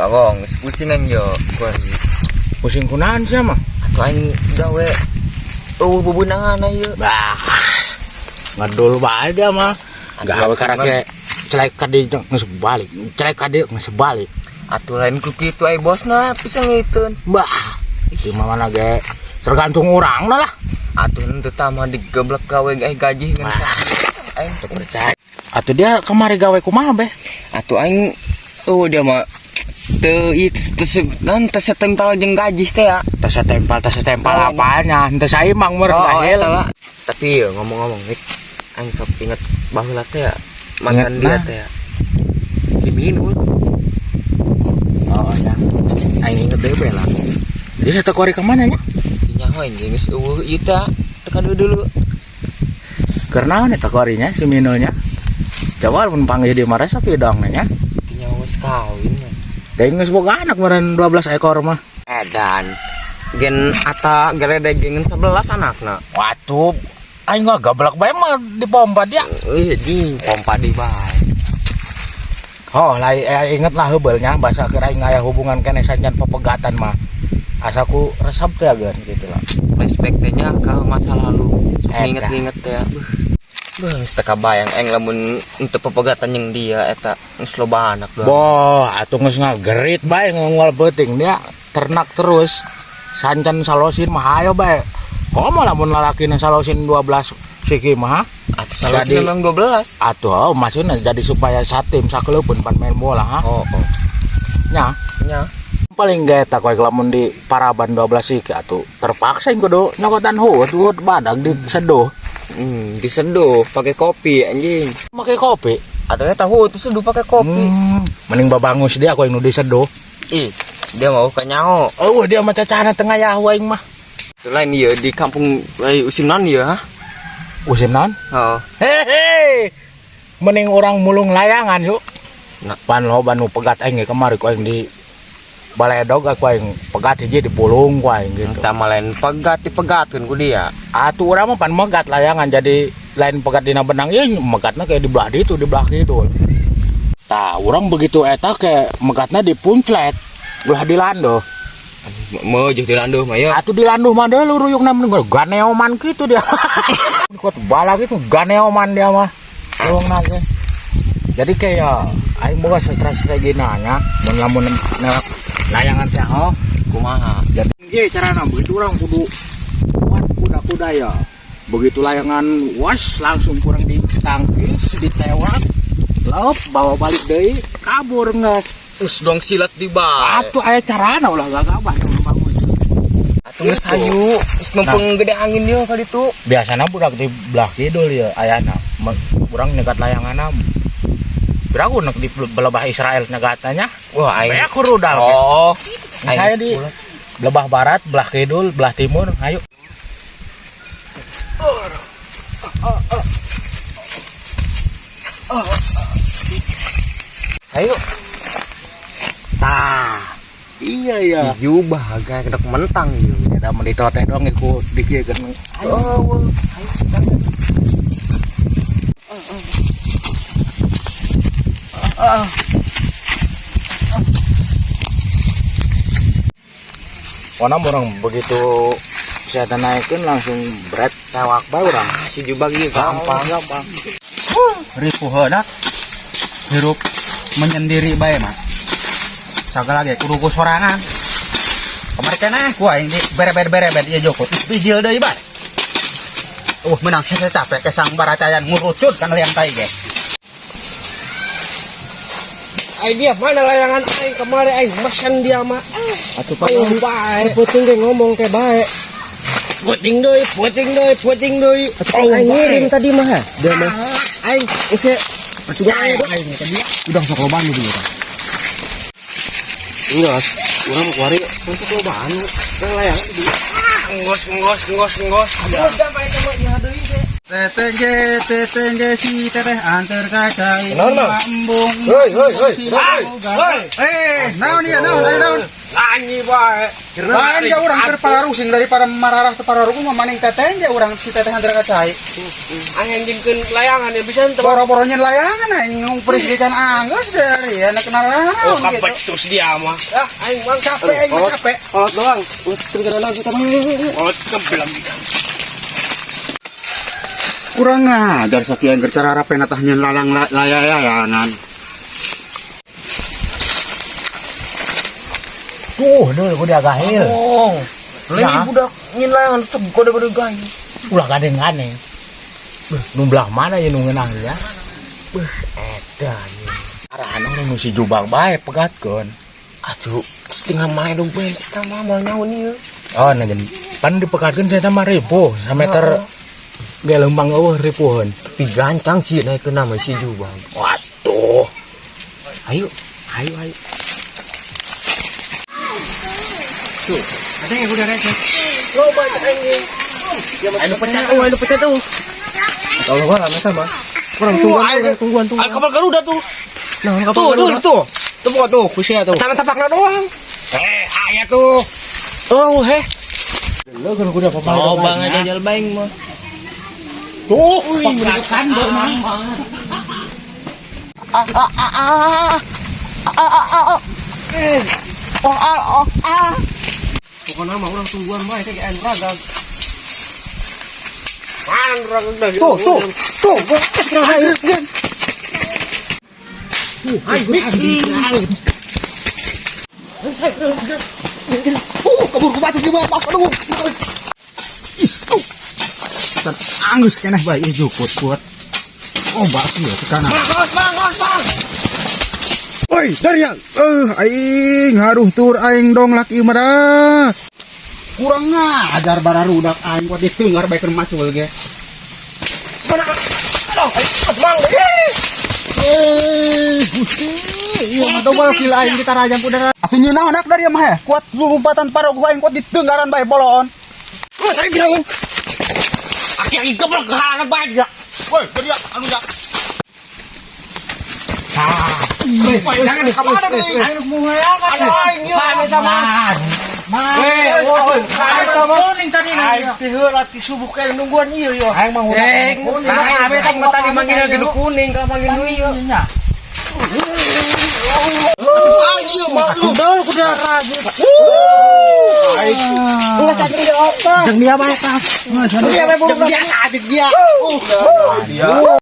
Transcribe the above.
Bawang, pusingan yo. Pusing kunahan siya mah. Atuh aing gawe bubunangan ayeuna. Bah. Ngadul bae dia mah. Gawe karake celek kade geus balik. Celek kade geus balik. Atuh lain ku kitu ai bosna pisang ngeuteun. Bah. Itu mah mana ge tergantung urangna lah. Atuh teu tamah digeblek gawe gaji ngan aing teu percaya. Atuh dia kemari gawe kumaha beh? Atuh aing dia mah teu setempel jeung gaji teh ya. Teu setempel apanya? Henteu saimang meureun dahel. Tapi ya ngomong-ngomong nih, aing sok inget baheula teh ya mantan dia teh ya. Si Minul. Oh ya. Aing inget deui lah. Jadi saya tekori ke mana nya? Nyaho anjing geus eueuh ieu teh tekan dulu. Karena nih tekorinya si Minulnya. Coba mun panggil di marah sapi dong nya. Nyaho geus kawin. Da geus boga anak meureun 12 ekor mah. Edan. Gen ata geledeg gen 11 anakna. Waduh, aing mah gablak bae mah di pompa dia. Di pompa di bae. Oh, lai inget lah heubelnya bahasa keur aing aya hubungan keneh sanjan pepegatan mah. Asaku resep teh ageun gitu lah. Respect teh nya ka masa lalu. Sok inget-inget teh. Beuh, geus teu kabayang aing lamun untuk pepegatan yang dia eta geus loba anak doang. Boh, atuh geus ngagerit bae ngongol peuting dia ternak terus. Sancan salosin mah ayo bae. Komo lamun lalakina salosin 12 siki mah. Atuh salosin memang 12. Atuh maksudna jadi supaya satim sakeleupeun pan main bola ha. Oh. Nya. Paling ge eta koe lamun di paraban 12 siki atuh terpaksa kudu nyokotan hut badag diseduh. Diseduh pakai kopi anjing. Make kopi. Atuh eta hut diseduh pakai kopi. Mending babangus dia koe nu diseduh. Ih, dia mau ka nyaho. Oh, dia mah cacana tengah yahu aing mah. Lain ieu di kampung usimnan ieu ha. Usimnan? Heeh. Hehe. Mending orang mulung layangan yuk. Nah, pan loba nu pegat aing kemari ku aing di baledog aku aing pegat hiji di pulung ku aing gitu. Tah lain pegat dipegatkeun ku dia. Atuh urang mah pan megat layangan jadi lain pegat dina benang ieu megatna kayak di belah ditu di belah kidul. Tah urang begitu eta ke megatna dipunclet belah di landoh. Meuh jeung di landoh mah ya. Atuh di landoh mah deui ruyukna mending ganeoman kitu dia. Kuat bala gitu ganeoman dia mah. Urangna ge. Jadi kayak aing boga strategi nanya mun lamun layangan teh kumaha. Jadi ge carana begitu urang kudu kuat kuda-kuda ya. Begitu layangan was langsung kurang ditangkis, ditewak, leup bawa balik deui, kabur ngeus. Terus dong silat di bae. Atuh aya carana ulah gagabah bangun. Atuh geus hayu, geus numpang gede angin ieu ka ditu. Biasana budak di belah kidul ya ayana. Urang nyegat layanganna. Biragu nak di belebah Israel nyegatanya. Wah, aing aku rudal. Oh. Saya di belebah barat, belah kidul, belah timur, hayu. Ayo. Tah. Iya ya. Si jubah gak kedek mentang ieu. Eta mun ditoteh doang iku dikiekeun. Oh. Wana orang begitu saya naikkan langsung berat tewak bae urang. Si jubah ieu Gampang. Ripuh heudak. Hirup menyendiri bae mah. Sagala ge kudu ku sorangan. Kamari keneh ku aing di bere-bere ieu joko. Pijil deui bae. Menang hese capek ke sang baracayan ngurucut kan liang tai ge. Ai dia mana layangan aing kemari aing mesen dia mah. Atuh bae. Puting ge ngomong ke bae. Puting deui. Aing ngirim tadi mah. Dia mah aing use sudah aing tadi. Udah sok lobaan dulu kan. Enggak, urang kuari untuk lobaan. Layangan di. Ngos. Udah bae mah ieu deui teh. Tetengge si teteh antar kacai Naon, Mang? lambung. Hoi. Naon ieu naon. Anjing bae. Lain ja urang keur pararusing daripada mararah teu pararuku mah maning teteh ja urang si teteh handra kacai. Anjingkeun layangan ya bisa teu. Boro-boro nyen layangan aing ngumpris di kan anggeus dari anak naon Oh, gitu. kapetus dia mah. Ah, aing bang Capek aing mah capek. Oh, doang. Terus lagi kita. Oh, kebelam. Kurang ajar sakian keur cara rapena tah nyen layangan. Tuh udah gahil. Oh. Lain budak nyin layangan segede-gede gay. Ulah gadeng-gadeng. Nu belah mana ya nu ngeunah ya? Edan. Arahan orang nu si jubag bae pegatkeun. Aduh, setengah main dong bes, kita mau nyawa nih. Oh, nanti pan dipegatkeun saya mah ribu, sameter ge lembang eueuh ribuan. Tapi gancang sih naik ke nama si Jubang. Waduh. Ayo. Tuh, ada yang udah receh. Lo banyak anjing. Ayo pecah tuh. Kalau gua lama sama. Kurang tungguan. Kapal Garuda tuh. Nah, Tuh. Tuh, kusnya tuh. Tapak-tapaknya doang. Ayah tuh. Oh, heh. Lo kan udah pemain. Oh, bang aja jal baing mah. Tuh, pegatan beunang. Pokoknya mah orang tungguan bae kayak ragam. Mana ragam dah. Tuh. Gua segera ayo. Ayo kabur ke batu di bawah. Aduh. Isu. Dan angus keneh bae ieu kuat. Oh, batu ya tekana. Bang. Oi, Daryang. Aing haruh tur aing dong laki mah dah. Kurang ngajar bararudak aing kuat diteungar bae keur macul ge. Bang. Iya mah dobal kila aing kita rajang pudara. Atuh nyeunah anak dari mah ya. Kuat lompatan parok aing kuat diteunggaran bae bolon. Saya bilang. Aki geblek kehalangan bae dia. Woi, dia anu jak. Jangan kemana nih? Aing mulai apa? Aing yuk. Sama. Kuning tadi nih. Tiheula ti subuh kayak nungguan ieu yo. Aing mah udah. Abe kan tadi manggil gede kuning, ka manggil nu ieu. Aing mah udah kuda rajin. Aing. Enggak tadi dia apa? Jeung dia bae tah. Dia bae dia adik dia.